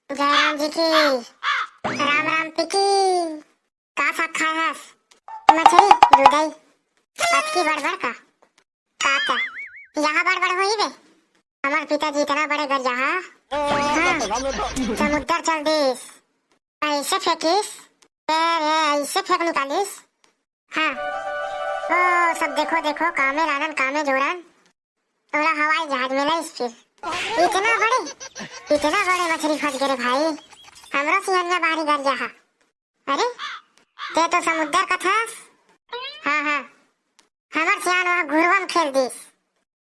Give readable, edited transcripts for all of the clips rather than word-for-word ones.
जयराम जी की राम राम पिकी का साग खाया हस मछली दूधई अटकी बड़बड़ का का यहाँ बड़बड़ होई बे हमार पिताजी इतना बड़े घर यहाँ समुद्र चल दिस ऐसे फेंकिस ऐसे फेंक निकालिस। हाँ ओ सब देखो देखो कामे रानन कामे जोरन थोड़ा हवाई जहाज में नहीं फिर इतना बड़े मछली फंस गए भाई हमरो सिहनिया बाहरी घर जहा। अरे ते तो समुद्र का था। हाँ हाँ हमार सियान वहाँ घुरवा में खेल दिस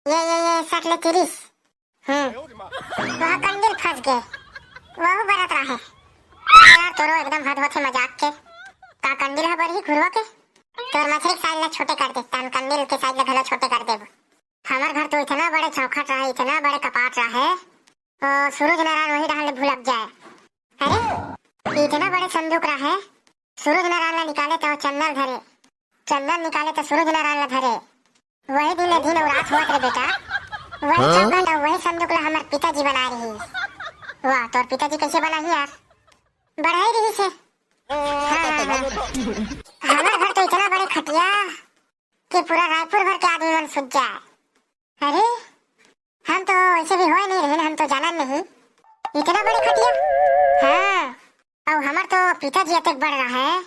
ये सकले तिरिस वहाँ कंदिल फंस गए वह बरत रहा है यार तोरो एकदम हद होते मजाक के का कंदिल है बड़ी घुरवा के तोर मछली के साइज ला छोटे कर दे तन कंदिल के साइज ला भला छोटे कर दे। हमार घर तो इतना बड़े चौखट रहा है इतना बड़े कपाट रहा है और सूरज नारायण वही डाल भुलक जाए। अरे इतना बड़े संदूक रहा है सूरज नारायण निकाले तो चंदन निकाले तो सूरज नारायण धरे वही दिन और रात हुआ रे बेटा वही चौखट और वही संदूक ला हमार पिताजी बना रही। वाह तोर पिताजी कैसे बना ही यार बढ़ाई रही से। हमार घर तो इतना बड़े खटिया कि पूरा रायपुर भर के आदमी मन सुझ जाए। अरे हम तो ऐसे भी होए नहीं रहे हम तो जाना नहीं इतना बड़े खटिया। हाँ और हमार तो पिताजी अतक बढ़ रहा है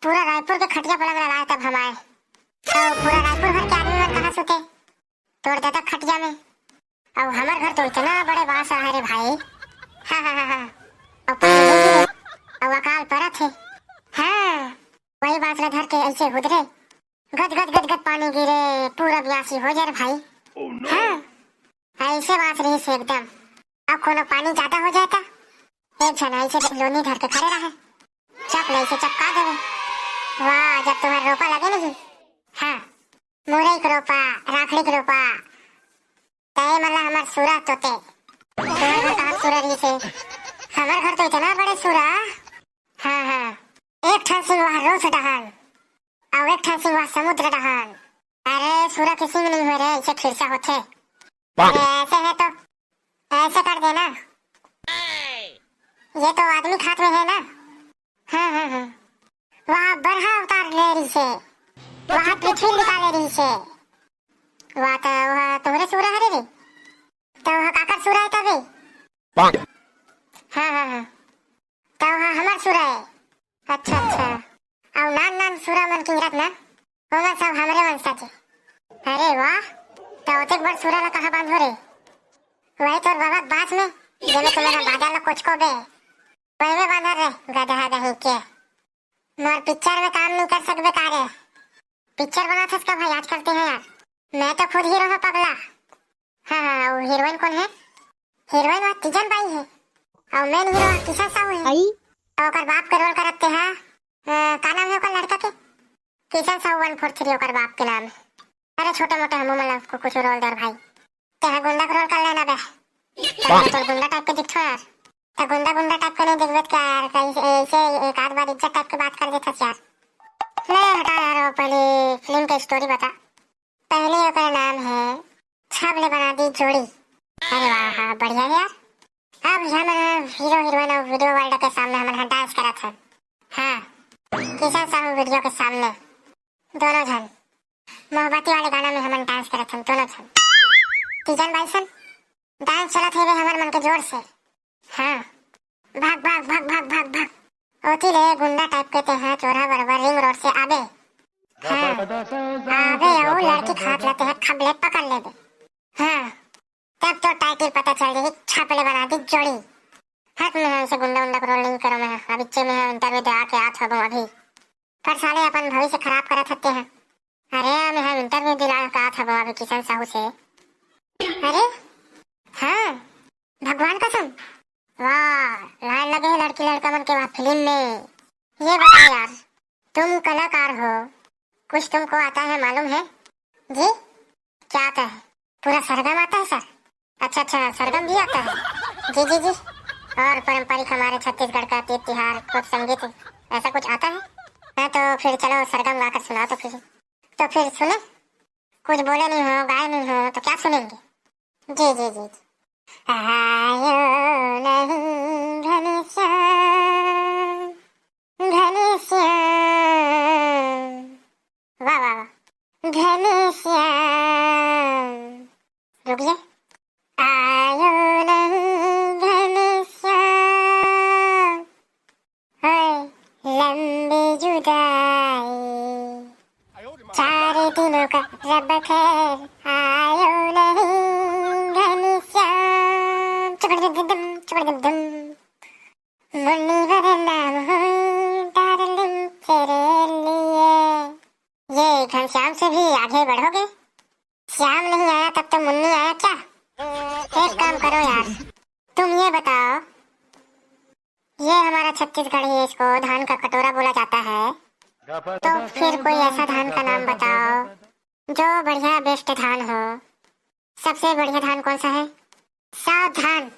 पूरा रायपुर के खटिया पलंग रहा है तब हम आए तो पूरा रायपुर भर के आदमी कहाँ सोते तोड़ देता खटिया में और हमार घर तो इतना बड़े बांस रहा है रे भाई। हाँ और पानी और अकाल परत है। हाँ वही बांस ला धर के ऐसे हुदरे गद गद गद गद पानी गिरे पूरा ब्यासी हो जाए भाई। हाँ ऐसे बात रही से एकदम अब कोनो पानी ज्यादा हो जाता एक जन ऐसे लोनी धर के खड़े रहे चप ले से चपका देवे। वाह जब तुम्हारे रोपा लगे नहीं। हाँ मुरई के रोपा राखड़ी के रोपा तय मला हमार सूरा तोते तुम्हारे घर कहाँ सूरा रही से हमारे घर तो इतना बड़े सूरा। हाँ एक ठन सिंह वहाँ रोज डहान और एक ठन सिंह वहाँ समुद्र डहान। अरे सूरा के सिंह नहीं हुए रे ऐसे खिरसा होते ऐसे है तो ऐसे कर देना ये तो आदमी खात में है ना। हाँ वहाँ बरहा उतार ले रही से वहाँ पृथ्वी निकाले रही से वहाँ तुम्हारे सूरा है रे तो वहाँ काकर सूरा है तभी। हाँ तो वहाँ हमार सूरा है। अच्छा और नान सूरा मन की रखना होगा सब हमारे वंशा के। अरे वाह तो उतक बड़ सूरा ला कहाँ बांध हो रे वही तोर बाबा बास में जेमे तुम्हारा बाजा ला कुछ को बे वही में बांधा रे गधा दही के मोर पिक्चर में काम नहीं कर सकबे का रे पिक्चर बना था इसका भाई आज करते हैं यार मैं तो खुद हीरो हूँ पगला। हाँ वो हीरोइन कौन है हीरोइन वहाँ तीजन बाई है और मेन हीरो किशन साहू है और ओकर बाप के रोल करते हैं का नाम है ओकर लड़का के किशन साहू 143 ओकर बाप के नाम। अरे छोटे मोटे हम मतलब को कुछ रोल दर भाई ते गुंडा का रोल कर लेना बे तो गुंडा टाइप के दिखतो यार तो गुंडा टाइप के नहीं दिखबे क्या यार ऐसे एक आध बार इज्जत टाइप की बात कर देता यार। ले हटा यार पहले फिल्म की स्टोरी बता पहले ओकर नाम है छाबले बना दी जोड़ी। अरे वाह बढ़िया है यार अब हम हीरो हीरोइन और वीडियो वर्ल्ड के सामने हमारा डांस करा था। हाँ किशन साहू वीडियो के सामने दोनों जन मोहब्बती वाले गाना में हम डांस करे थे दोनों जन तीजन बाइसन डांस चला थे हमारे मन के जोर से। हाँ भाग भाग भाग भाग भाग भाग ओती ले गुंडा टाइप के हैं चोरा बराबर रिंग रोड से आबे। हाँ आबे वो लड़की खात लेते हैं खबले पकड़ ले बे। हाँ तब तो टाइटल पता चल जाएगी छापले बना दी जोड़ी। हट में ऐसे गुंडा को रोल नहीं करो मैं अब इच्छे में इंटरव्यू दे आके आ थो अभी पर साले अपन भविष्य खराब करा सकते हैं। अरे मैं इंटरव्यू दिला कहा था अभी किशन साहू से। अरे हाँ भगवान कसम वाह लाइन लगे है लड़की लड़का मन के वहाँ फिल्म में। ये बताओ यार तुम कलाकार हो कुछ तुमको आता है मालूम है जी क्या आता है पूरा सरगम आता है सर। अच्छा सरगम भी आता है जी और पारंपरिक हमारे छत्तीसगढ़ का तीज तिहार कुछ संगीत ऐसा कुछ आता है। हाँ तो फिर चलो सरगम गाकर सुना तो फिर सुने कुछ बोले नहीं हो गाए नहीं हो तो क्या सुनेंगे। जी आयो नहीं घनश्याम घनश्याम, वाह वाह वाह, घनश्याम। रुकिए, आयो नहीं घनश्याम, हाय लंबी जुदाई, 4 दिनों का रब खैर, आयो नहीं घनश्याम, चुपड़ दम मुन्नी बदनाम हूँ डार्लिंग तेरे लिए। ये घनश्याम से भी आगे बढ़ोगे? श्याम नहीं आया तब तो मुन्नी आया क्या? एक काम करो यार, तुम ये बताओ, ये हमारा छत्तीसगढ़ ही इसको धान का कटोरा बोला जाता है, तो फिर कोई ऐसा धान का नाम बताओ जो बढ़िया बेस्ट धान हो। सबसे बढ़िया धान कौन सा है? सावधान।